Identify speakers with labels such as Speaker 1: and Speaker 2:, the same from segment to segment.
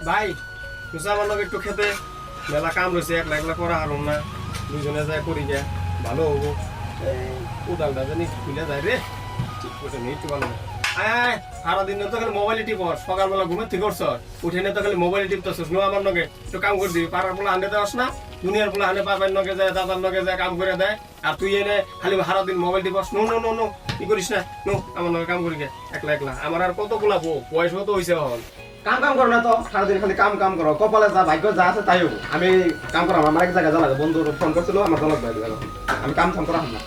Speaker 1: ভাই তুই আমার লগে একটু খেতে মেলা কাম রয়েছে, একলা একলা করা হারুন না, দুইজনে যায় করি গে ভালো হবো। উদালটা জানি খুলে যায় রে, ঠিক করে নেই একটু ভালো। আয় সারাদিন তো খালি মোবাইল টিপস, সকালবেলা ঘুমের থেকে করছ উঠে নিয়ে তো খালি মোবাইল টিপতেছিস। নো আমার লগে একটু কাম করে দিবি, পাড়ার পোলা হান্ডে দেওয়াস না, দুনিয়ার পোলা হান্ডে বাবার লগে যায় দাদার লগে যায় কাম করে দেয়, আর তুই এনে খালি সারাদিন মোবাইল টিপস। নো নো নো নো কি করিস না, নো আমার লগে কাম করি গে একলা একলা। আমার আর কত পোলা বয়স মতো হয়েছে হল
Speaker 2: কাম কাম করো না তো, সারাদিন খালি কাম কাম করো, কপালে যা ভাগ্য যা আছে তাই হবো। আমি কাম করাম, আমার এক জায়গায় জানা বন্ধু ফোন করছিল, আমার দলত ভাই আমি কাম কাম করাম না।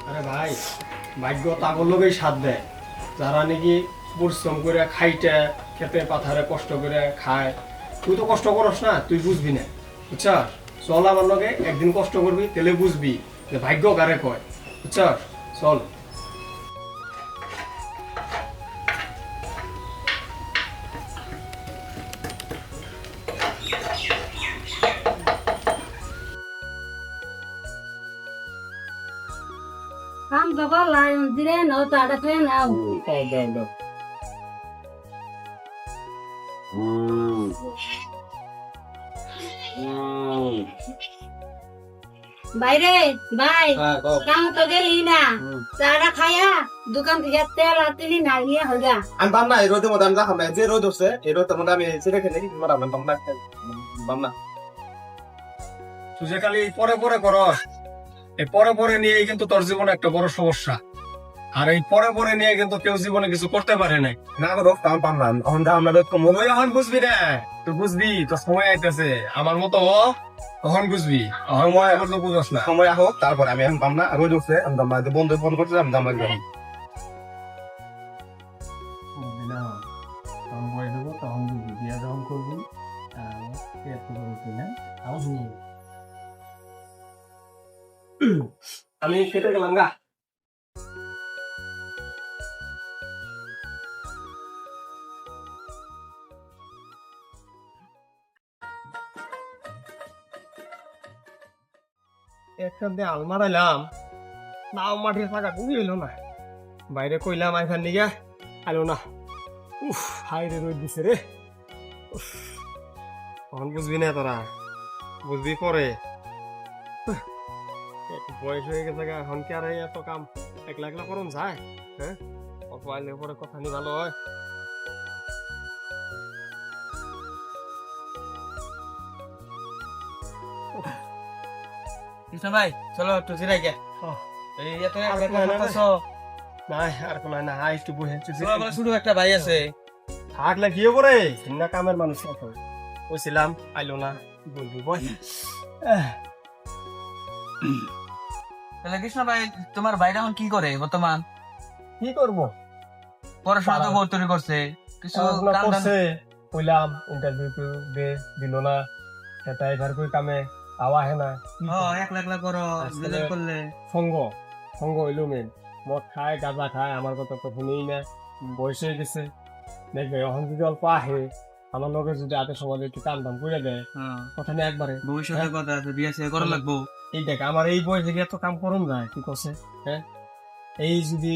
Speaker 1: আরে ভাই ভাগ্য তাগর লোকেই সাথ দেয়, যারা নাকি পরিশ্রম করে খাইতে খেতে পাথারে কষ্ট করে খায়। তুই তো কষ্ট করস না, তুই বুঝবি না বুঝছস। চল আমার লগে একদিন কষ্ট করবি, তাহলে বুঝবি যে ভাগ্য কারে কয় বুঝছস। চল
Speaker 3: কাম তো করলাম দিলে নাও তাড়া খেয়ে নাও। বাইরে ভাই কাম তো গেলি না, চাটা খাইয়া দোকান থেকে তেল আর তিলি না নিয়ে হয়ে যা।
Speaker 2: আমি পাম না এই রোদের মধ্যে, আমি দেখাম না যে রোদ হচ্ছে এই রোদের মধ্যে আমি সেটা খেলে পাম না।
Speaker 1: তুই যে খালি পরে পরে করস, এই পরে পরে নিয়ে কিন্তু তোর জীবনে একটা বড় সমস্যা। আর এই পরে পরে নিয়ে কিন্তু কেউ জীবনে কিছু করতে পারে নাই।
Speaker 2: না করো আমি পাম না, আমরা
Speaker 1: তুই এখন বুঝবি রে, তুই বুঝবি তোর সময় আইতেছে আমার মতো তখন বুঝবি, সময় এখন তো বুঝস না।
Speaker 2: সময় হোক তারপরে আমি এখন পাম না, রোদ উঠছে আমি দাম বন্ধু ফোন করছে আমি দাম লাগবে।
Speaker 1: আমি খেতে গেলাম গা। একটা দিয়ে আলমারাইলাম, নাও মাটির থাকা খুবই হইল না। বাইরে কইলাম আইখান নিগে আইলো না। উফ হাই রে রোদ দিছে রে। তখন বুঝবি না তোরা, বুঝবি পরে। বয়স হয়ে গেছে গা, এখন কি আর এত কাম একলা একলা করুন যায়? হ্যাঁ অত আইলে পরে কথা নি ভালো হয়।
Speaker 4: কৃষ্ণ ভাই চলো একটু জিরাই গে। এই এত
Speaker 1: নাই আর কোন না, আই একটু বসে
Speaker 4: শুধু একটা ভাই আছে,
Speaker 1: থাকলে কি করে না কামের মানুষ কত কইছিলাম আইলো না, বলবি বই।
Speaker 4: তাহলে কৃষ্ণ ভাই তোমার ভাইরা এখন কি করে বর্তমান?
Speaker 1: কি করবো,
Speaker 4: পড়াশোনা তো বহুত তৈরি করছে, কিছু
Speaker 1: পড়াশোনা
Speaker 4: কাম ধাম-
Speaker 1: করছে, কইলাম ইন্টারভিউ দিল না, সেটা এবার কই কামে আওয়া হে না।
Speaker 4: একলা একলা করো
Speaker 1: আসলে-
Speaker 4: নিজের করলে।
Speaker 1: সঙ্গ সঙ্গ হইলো মেন, মদ খায় গাঁজা খায়, আমার কথা তো শুনেই না, বয়স হয়ে গেছে। দেখবে এখন যদি অল্প আহে আমার লগে যদি আগে সমাজে একটু কাম দাম করে দেয়, কথা নেই একবারে।
Speaker 4: ভবিষ্যতের কথা আছে, বিয়ে শিয়ে করা লাগবো।
Speaker 1: এই দেখ আমার এই বয়সে এত কাম করুন যায় কি করছে, হ্যাঁ এই যদি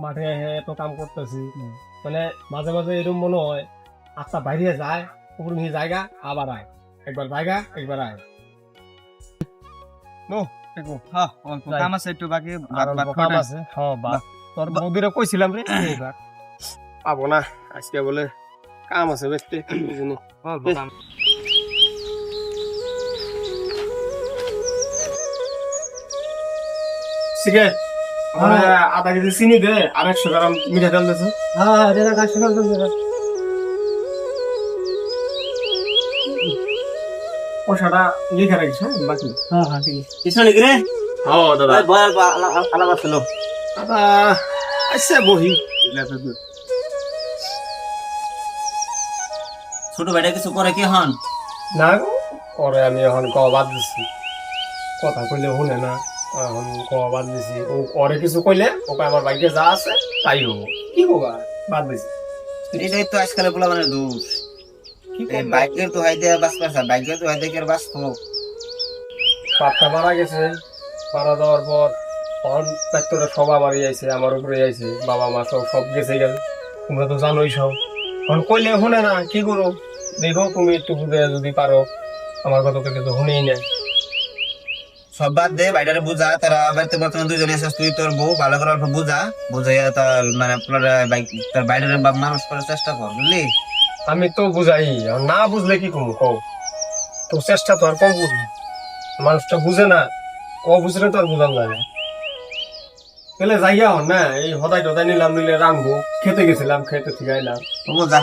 Speaker 1: মাঠে এত কাম করতেছি, মানে মাঝে মাঝে এরকম মনে হয় আত্মা বাইরে যায়, উপর নিয়ে জায়গা আবার আয়, একবার জায়গা একবার আয়। নো দেখো
Speaker 4: হ্যাঁ অল্প কাম আছে একটু বাকি,
Speaker 1: আর অল্প কাম আছে। হ্যাঁ বা তোর বৌদিরে কইছিলাম রে এইবার পাবো না, আজকে বলে কাম আছে ব্যক্তি
Speaker 4: অল্প কাম।
Speaker 1: ঠিক আছে আধা কেজি চিনি দে আর 100 গ্রাম মিঠা তেল দিয়েছে। পয়সাটা লিখে রাখিস, হ্যাঁ বাকি।
Speaker 4: কৃষ্ণ নাকি রে?
Speaker 1: হ্যাঁ দাদা
Speaker 4: আলাদা ছিল
Speaker 1: দাদা আচ্ছা বহি।
Speaker 4: ছোট ভাইটা কিছু করে কি হন?
Speaker 1: না গো পরে আমি এখন ক বাদ দিছি, কথা কইলে শুনে না, এখন ক বাদ দিছি। ও পরে কিছু কইলে ওকে আমার বাইকে যা আছে তাই হবো, কি কবা বাদ দিছি।
Speaker 4: এটাই তো আজকাল বলা মানে দোষ।
Speaker 1: কি
Speaker 4: এই
Speaker 1: করবো?
Speaker 4: বাইকের তো হাইতে বাস পাসা, বাইকের তো হাইতে কের বাস পাবো।
Speaker 1: বাপটা মারা গেছে, মারা যাওয়ার পর তখন ট্রাক্টরে সব আমারই আইছে, আমার উপরে আইছে, বাবা মা সব সব গেছে গেছে, তোমরা তো জানোই সব। এখন কইলে শুনে না, কি করো? দেখো তুমি একটু বুঝে যদি পারো, আমার কথা তো কিছু শুনেই না।
Speaker 5: সব বাদ দে, বাইরে বুঝা তারা বাড়িতে বর্তমানে দুজনে আছিস, তুই তোর বউ ভালো করে অল্প বুঝা, বুঝাইয়া তোর মানে তোর বাইরে মানুষ করার চেষ্টা কর, বুঝলি?
Speaker 1: আমি তো বুঝাই, আর না বুঝলে কি করবো কও? তো চেষ্টা তো আর কম করবো, মানুষটা বুঝে না, ও বুঝলে তো আর বুঝান যায় না। তাহলে যাইয়া হন না, এই হদাই টদাই নিলাম, নিলে রাখবো, খেতে গেছিলাম, খেতে থেকে আইলাম।
Speaker 5: বুঝা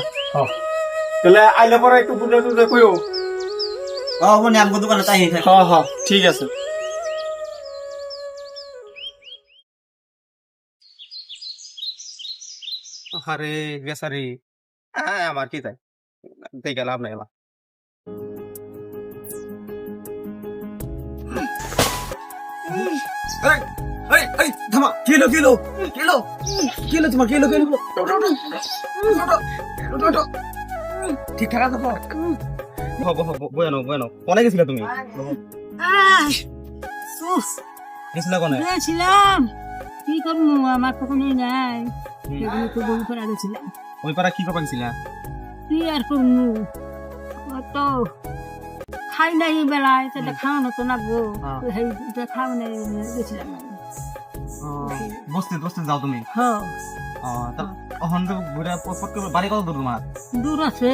Speaker 1: তাহলে আইলে পরে একটু বুঝে টুঝে কইও।
Speaker 5: ও বোন আমগো দোকানে তাই
Speaker 1: ঠিক আছে। আরে বেচারি, আমার কি তাই দেখে লাভ নাই।
Speaker 2: ঠিকঠাক আছে তো? বয়ানো কোনে গেছিলে তুমি? গেছিলে কোনে?
Speaker 3: গেছিলাম, কি করবো, আমার তো কোনো নাই, সেগুলো তো বই করা গেছিলাম।
Speaker 2: ওই পাড়া কি করবা গেছিলা?
Speaker 3: কি আর করবো, তো খাই নাই এই বেলায়, সেটা খাওয়ানো তো লাগবো, খাওয়ানো গেছিলাম।
Speaker 2: বসতে বসতে যাও তুমি?
Speaker 3: হ্যাঁ,
Speaker 2: এখন তো বাড়ি কত দূর তোমার?
Speaker 3: দূর আছে।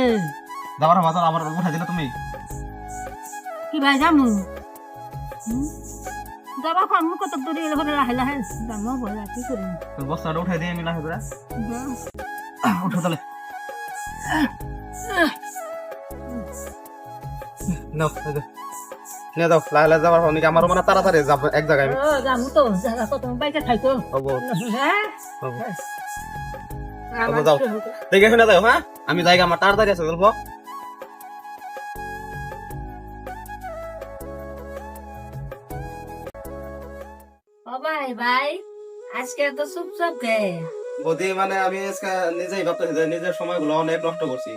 Speaker 2: যাবার বাজার আবার উঠাই দিলে তুমি?
Speaker 3: কি ভাই যামু, যাবা পারবো কত দূর এলে পরে লাহে লাহে যাবো, বলা কি করি।
Speaker 2: বস্তাটা উঠাই দিয়ে আমি লাহে করে উঠো তাহলে। নিয়ে যাও লাহে লাহে যাবার অনেক, আমারও মানে তাড়াতাড়ি যাবো এক জায়গায়।
Speaker 3: যাবো তো, জায়গা কত বাইকে খাইতো। হ্যাঁ,
Speaker 2: যাও দেখে শুনে যাও। হ্যাঁ, আমি জায়গা আমার তাড়াতাড়ি আছে বলবো।
Speaker 3: ভাই ভাই আজকে তো চুপচাপ গে।
Speaker 2: বদি মানে আমি আজকে নিজেই ভাবতেছি যে নিজের সময়গুলো অনেক নষ্ট করছি।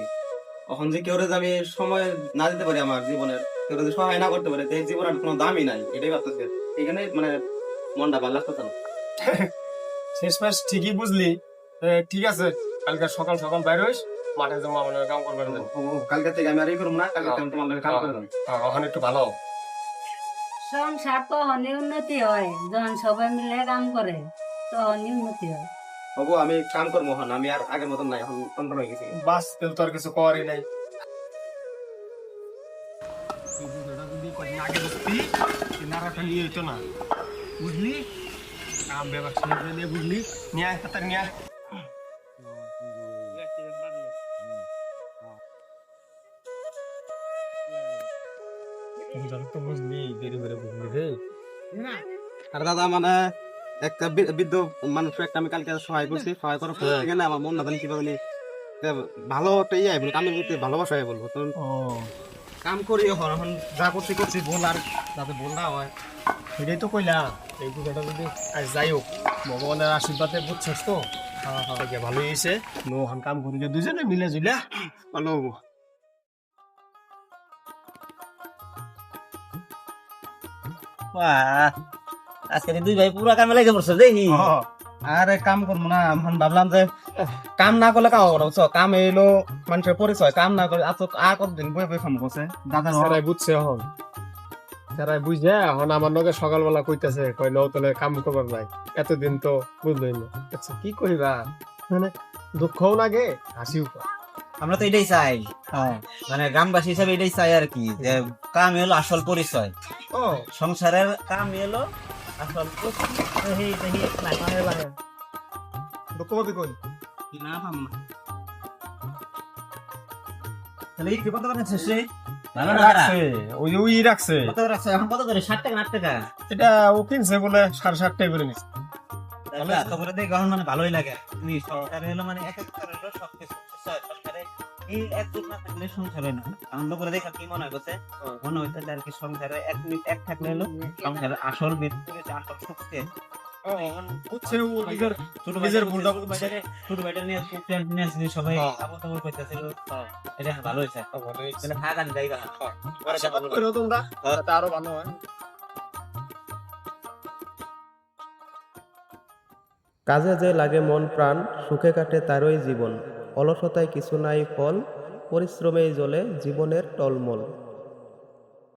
Speaker 2: এখন যে কেউ আমি সময় না দিতে পারি আমার জীবনের, কেউ যদি সহায় না করতে পারে, এই জীবনের কোনো দামই নাই, এটাই ভাবতেছি। এখানে মানে মনটা ভালো লাগতেছে না।
Speaker 1: শেষমেশ ঠিকই বুঝলি। ঠিক আছে, কালকে সকাল সকাল বাইর হইস, মাঠে জমা মানে কাম করবেন।
Speaker 2: কালকে থেকে আমি আর এই করবো না, কালকে থেকে আমি তোমার লগে কাম করে দেবো।
Speaker 1: ওখানে একটু ভালো।
Speaker 3: সংসার তো অনেক উন্নতি হয় যখন সবাই মিলে কাম করে, তো অনেক উন্নতি হয়।
Speaker 2: বাবু আমি কাম করবো, এখন আমি আর আগের মতন নাই, এখন তন্ত্র হয়ে গেছি।
Speaker 1: বাস তেল তো আর কিছু করারই নাই। বুঝলি কাম ব্যবসা বুঝলি, নিয়ে তাড়াতাড়ি নিয়ে। তো বুঝলি দেরি করে বুঝলি রে।
Speaker 2: আর দাদা মানে একটা বৃদ্ধ মানুষ একটা আমি কালকে সহায় করছি, সহায় করার পর থেকে না আমার মন না জানি কিভাবে ভালো একটা ইয়ে বলবো, কামের প্রতি ভালোবাসা বলবো। তো কাম করি এখন যা করছি করছি, ভুল আর যাতে ভুল না হয়
Speaker 1: সেটাই তো কইলাম। এই পুজোটা যদি আজ যাই হোক, ভগবানের আশীর্বাদে বুঝছিস তো, ভালোই হয়েছে। নোহান কাম করি দুজনে মিলে জুলে ভালো হবো।
Speaker 5: আজকে দুই ভাই পুরা কামে লেগে পড়ছে দেখি।
Speaker 2: আরে কাম করবো না, এখন ভাবলাম যে কাম না করলে কাম করবো, বুঝছো? কাম এলো মানুষের পরিচয়, কাম না করে কতদিন বই বই খাম করছে দাদার
Speaker 1: তারাই বুঝছে এখন, তারাই বুঝছে এখন আমার লগে সকালবেলা কইতেছে, কই নৌ তাহলে কাম করবার নাই, এতদিন তো বুঝলই না। আচ্ছা কি করিবা, মানে দুঃখও লাগে হাসিও পায়।
Speaker 5: আমরা তো এটাই চাই, মানে গ্রামবাসী হিসাবে এটাই চাই আর কি, যে কাম হলো আসল পরিচয়,
Speaker 1: ও
Speaker 5: সংসারের কাম এলো আসল
Speaker 1: দুঃখ পাবি কই?
Speaker 5: না পাম না। তাহলে এই কত টাকা শেষে ভালো না
Speaker 1: রাখছে, ওই রাখছে।
Speaker 5: কত রাখছে এখন? কত করে? 60 টাকা 8 টাকা?
Speaker 1: এটা ও কিনছে বলে 7.5 টাকা করে নিচ্ছে।
Speaker 5: তাহলে খবরে দেখ এখন মানে ভালোই লাগে। তুমি সরকারে হলো মানে এক একটা হলো সবকিছু সরকারে এই এক দুই না থাকলে সংসার হয় না। আনন্দ করে দেখা কি মনে হচ্ছে, মনে হচ্ছে আর কি সংসারে এক মিনিট এক থাকলে হলো সংসারের আসল ভিত্তি আসল শক্তি।
Speaker 1: বুঝছে ও নিজের
Speaker 5: ছোট
Speaker 1: নিজের ভুলটা
Speaker 5: ছোট ভাইটা নিয়ে ফ্রেন্ড নিয়ে আসলে সবাই আবল তাবল করতেছিল, এটা ভালো হয়েছে। তাহলে খাওয়া গান জায়গা
Speaker 1: করো তোমরা, তাতে আরো ভালো হয়।
Speaker 6: কাজে যে লাগে মন প্রাণ, সুখে কাটে তারই জীবন। অলসতায় কিছু নাই ফল, পরিশ্রমেই জ্বলে জীবনের টলমল।